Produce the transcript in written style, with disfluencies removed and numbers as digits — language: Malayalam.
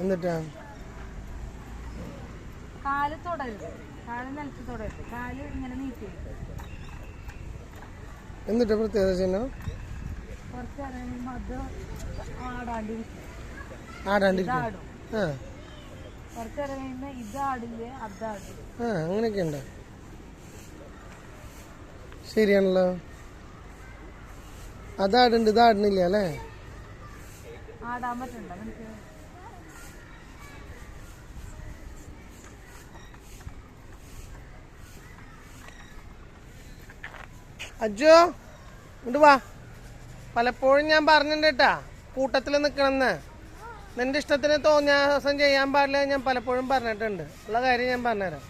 എന്നിട്ടാ കാല് തൊടരുത്, കാല് നിലത്ത് തൊടരുത്, കാല് ഇങ്ങനെ നീട്ടി. എന്നിട്ട് പ്രത്യേകത ചെയ്യുന്ന കുറച്ച് അറിയുമ്പോ അത് ആടാണ്ടിരിക്കും. ആടാണ്ടിരിക്കും. കുറച്ച് അറിയുമ്പോ ഇതാടില്ലേ അതാടും. അങ്ങനെയൊക്കെ ഉണ്ടോ? ശരിയാണല്ലോ. അതാടുണ്ട്, ഇതാടുന്നില്ല അല്ലേ? ആടാൻ പറ്റണ്ട എനിക്ക്. അജ്ജോ ഇങ്ങോട്ട് വാ. പലപ്പോഴും ഞാൻ പറഞ്ഞിട്ടുണ്ട് കേട്ടാ കൂട്ടത്തിൽ നിൽക്കണമെന്ന്. നിന്റെ ഇഷ്ടത്തിന് തോന്നിയ ദിവസം ചെയ്യാൻ പാടില്ല ഞാൻ പലപ്പോഴും പറഞ്ഞിട്ടുണ്ട്. ഉള്ള കാര്യം ഞാൻ പറഞ്ഞുതരാം.